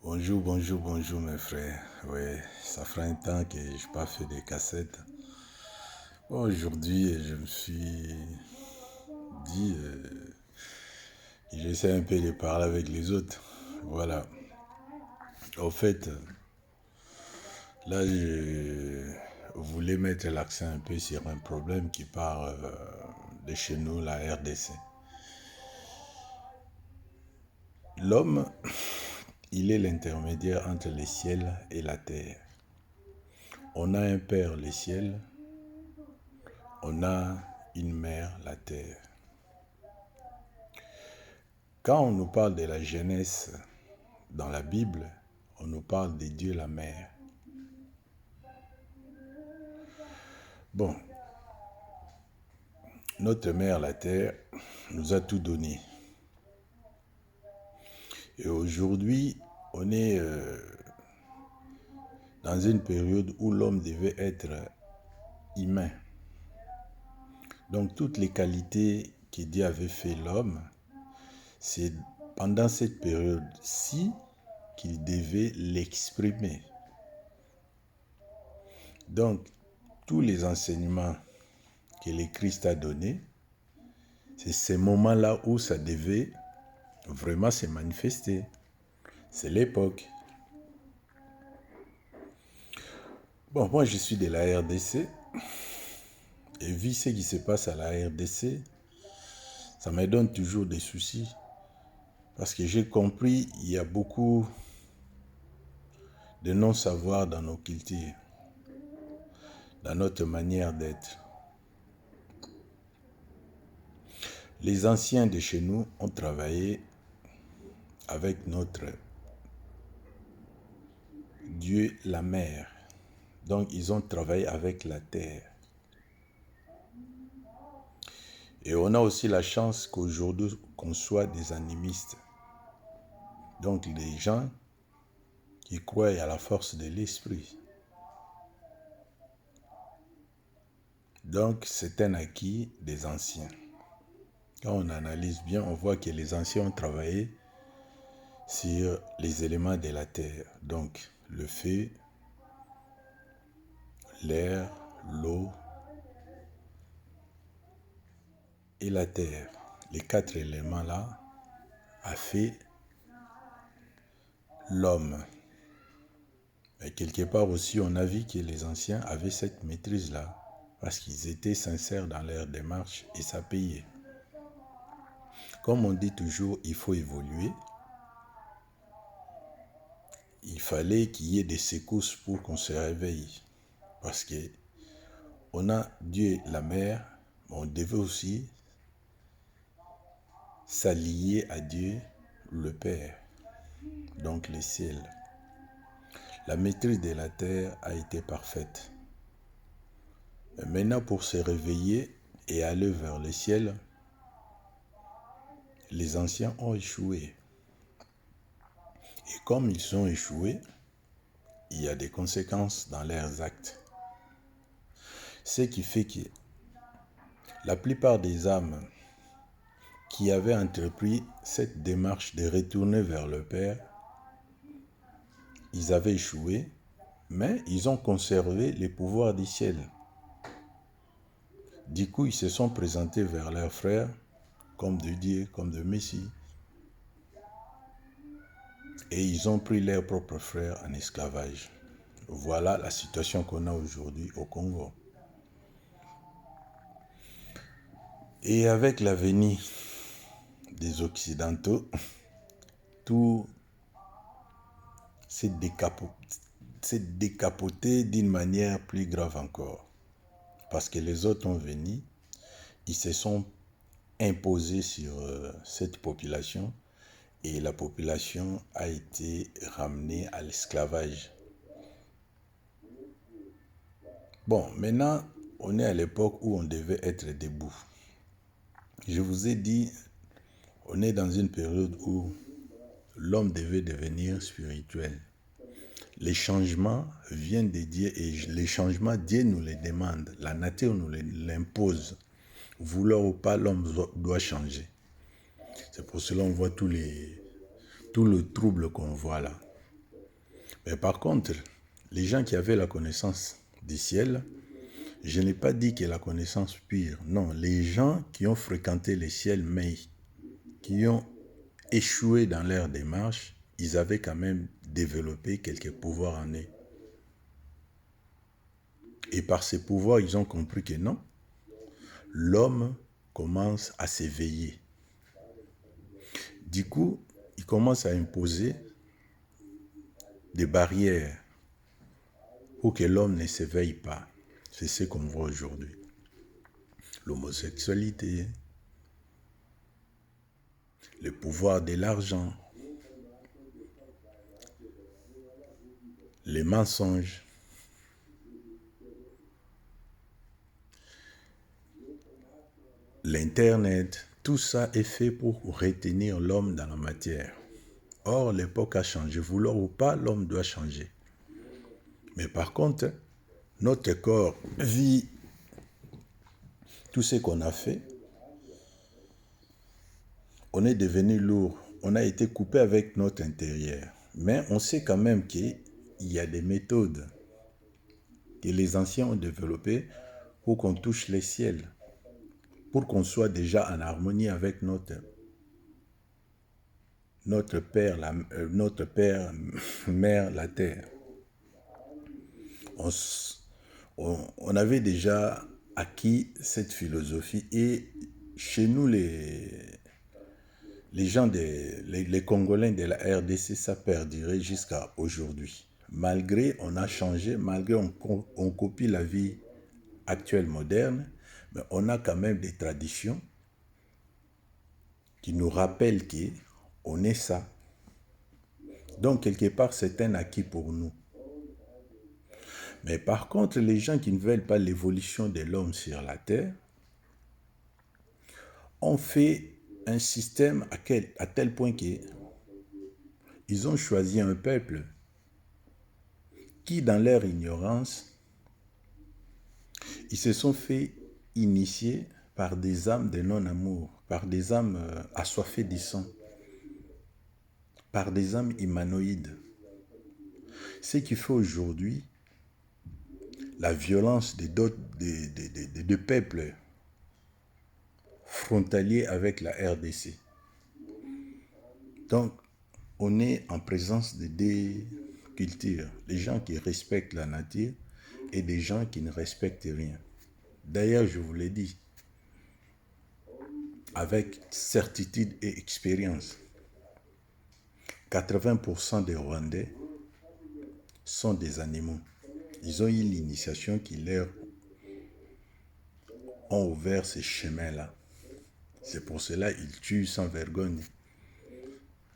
Bonjour mes frères. Oui, ça fait un temps que je n'ai pas fait des cassettes. Bon, aujourd'hui, je me suis dit, j'essaie un peu de parler avec les autres. Voilà. Au fait, là, je voulais mettre l'accent un peu sur un problème qui part de chez nous, la RDC. L'homme, il est l'intermédiaire entre le ciel et la terre. On a un père, le ciel. On a une mère, la terre. Quand on nous parle de la jeunesse dans la Bible, on nous parle de Dieu la mère. Bon, notre mère, la terre, nous a tout donné. Et aujourd'hui, on est dans une période où l'homme devait être humain. Donc toutes les qualités que Dieu avait fait l'homme, c'est pendant cette période-ci qu'il devait l'exprimer. Donc, tous les enseignements que le Christ a donnés, c'est ces moments-là où ça devait vraiment se manifester. C'est l'époque. Bon, moi je suis de la RDC, et vu ce qui se passe à la RDC, ça me donne toujours des soucis. Parce que j'ai compris, il y a beaucoup de non-savoir dans nos cultures, dans notre manière d'être. Les anciens de chez nous ont travaillé avec notre Dieu, la mer. Donc, ils ont travaillé avec la terre. Et on a aussi la chance qu'aujourd'hui, qu'on soit des animistes. Donc, des gens qui croient à la force de l'esprit. Donc, c'est un acquis des anciens. Quand on analyse bien, on voit que les anciens ont travaillé sur les éléments de la terre. Donc, le feu, l'air, l'eau et la terre. Les 4 éléments-là a fait l'homme. Mais quelque part aussi, on a vu que les anciens avaient cette maîtrise-là, parce qu'ils étaient sincères dans leur démarche et ça payait. Comme on dit toujours, il faut évoluer. Il fallait qu'il y ait des secousses pour qu'on se réveille. Parce que on a Dieu, la mère, mais on devait aussi s'allier à Dieu, le Père, donc le ciel. La maîtrise de la terre a été parfaite. Mais maintenant, pour se réveiller et aller vers le ciel, les anciens ont échoué. Et comme ils ont échoué, il y a des conséquences dans leurs actes. Ce qui fait que la plupart des âmes qui avaient entrepris cette démarche de retourner vers le Père, ils avaient échoué, mais ils ont conservé les pouvoirs du ciel. Du coup, ils se sont présentés vers leurs frères comme de Dieu, comme de Messie. Et ils ont pris leurs propres frères en esclavage. Voilà la situation qu'on a aujourd'hui au Congo. Et avec la venue des Occidentaux, tout s'est décapoté d'une manière plus grave encore. Parce que les autres ont venu, ils se sont imposés sur cette population et la population a été ramenée à l'esclavage. Bon, maintenant, on est à l'époque où on devait être debout. Je vous ai dit, on est dans une période où l'homme devait devenir spirituel. Les changements viennent de Dieu et les changements, Dieu nous les demande. La nature nous l'impose. Vouloir ou pas, l'homme doit changer. C'est pour cela qu'on voit tout le trouble qu'on voit là. Mais par contre, les gens qui avaient la connaissance du ciel, je n'ai pas dit que la connaissance pure. Non, les gens qui ont fréquenté le ciel, mais qui ont échoué dans leur démarche, ils avaient quand même développé quelques pouvoirs en eux. Et par ces pouvoirs, ils ont compris que non, l'homme commence à s'éveiller. Du coup, il commence à imposer des barrières pour que l'homme ne s'éveille pas. C'est ce qu'on voit aujourd'hui. L'homosexualité, le pouvoir de l'argent, les mensonges, l'Internet, tout ça est fait pour retenir l'homme dans la matière. Or, l'époque a changé. Vouloir ou pas, l'homme doit changer. Mais par contre, notre corps vit tout ce qu'on a fait. On est devenu lourd. On a été coupé avec notre intérieur. Mais on sait quand même qu'il y a des méthodes que les anciens ont développées pour qu'on touche les ciels, pour qu'on soit déjà en harmonie avec notre Père, Mère, la Terre. On avait déjà acquis cette philosophie et chez nous, les gens, les Congolais de la RDC, ça perdurait jusqu'à aujourd'hui. Malgré on a changé, malgré on copie la vie actuelle moderne, mais on a quand même des traditions qui nous rappellent qu'on est ça. Donc, quelque part, c'est un acquis pour nous. Mais par contre, les gens qui ne veulent pas l'évolution de l'homme sur la terre ont fait un système à tel point qu'ils ont choisi un peuple qui, dans leur ignorance, ils se sont fait initier par des âmes de non-amour, par des âmes assoiffées du sang, par des âmes humanoïdes. Ce qui fait aujourd'hui la violence des deux peuples frontaliers avec la RDC. Donc, on est en présence de deux cultures, des gens qui respectent la nature et des gens qui ne respectent rien. D'ailleurs, je vous l'ai dit, avec certitude et expérience, 80% des Rwandais sont des animaux. Ils ont eu l'initiation qui leur ont ouvert ces chemins-là. C'est pour cela qu'ils tuent sans vergogne.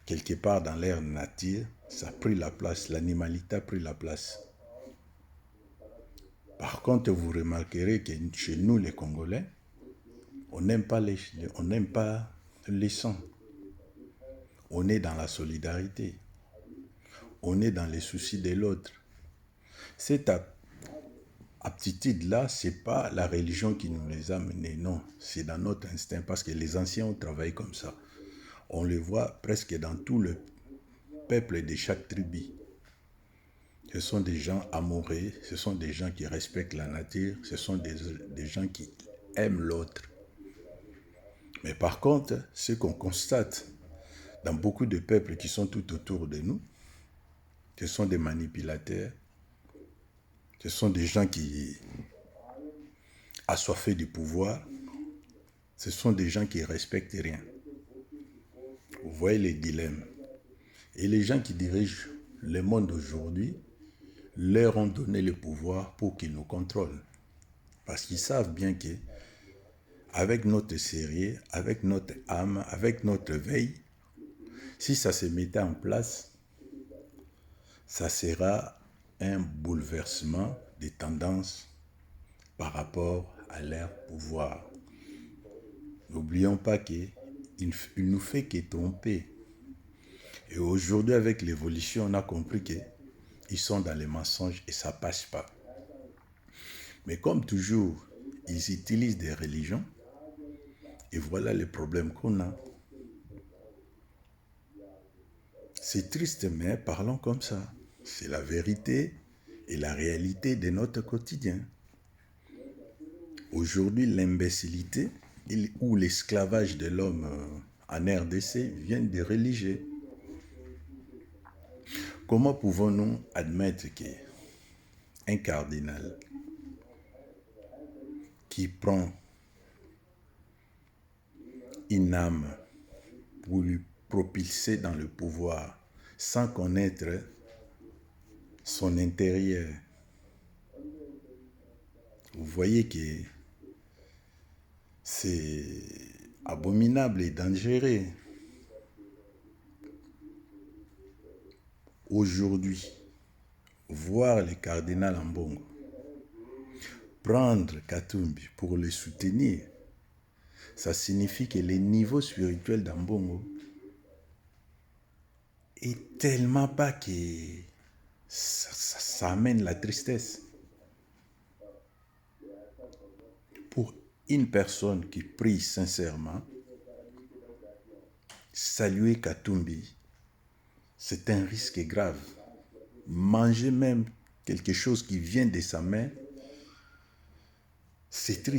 Quelque part dans leur nature, ça a pris la place, l'animalité a pris la place. Par contre, vous remarquerez que chez nous, les Congolais, on n'aime pas les sangs. On est dans la solidarité. On est dans les soucis de l'autre. Cette aptitude-là, ce n'est pas la religion qui nous les a menés, non. C'est dans notre instinct, parce que les anciens ont travaillé comme ça. On le voit presque dans tout le peuple de chaque tribu. Ce sont des gens amoureux, ce sont des gens qui respectent la nature, ce sont des gens qui aiment l'autre. Mais par contre, ce qu'on constate dans beaucoup de peuples qui sont tout autour de nous, ce sont des manipulateurs, ce sont des gens qui assoiffés du pouvoir, ce sont des gens qui ne respectent rien. Vous voyez les dilemmes. Et les gens qui dirigent le monde aujourd'hui leur ont donné le pouvoir pour qu'ils nous contrôlent. Parce qu'ils savent bien que avec notre sérieux, avec notre âme, avec notre veille, si ça se mettait en place, ça sera un bouleversement des tendances par rapport à leur pouvoir. N'oublions pas qu'il ne nous fait que tromper. Et aujourd'hui, avec l'évolution, on a compris qu'ils sont dans les mensonges et ça ne passe pas. Mais comme toujours, ils utilisent des religions et voilà les problèmes qu'on a. C'est triste, mais parlons comme ça. C'est la vérité et la réalité de notre quotidien. Aujourd'hui, l'imbécilité ou l'esclavage de l'homme en RDC viennent de religieux. Comment pouvons-nous admettre qu'un cardinal qui prend une âme pour lui propulser dans le pouvoir sans connaître son intérieur, vous voyez que c'est abominable et dangereux. Aujourd'hui, voir le cardinal Ambongo prendre Katumbi pour le soutenir, ça signifie que le niveau spirituel d'Ambongo est tellement bas que ça amène la tristesse. Pour une personne qui prie sincèrement, saluer Katumbi, c'est un risque grave. Manger même quelque chose qui vient de sa main, c'est triste.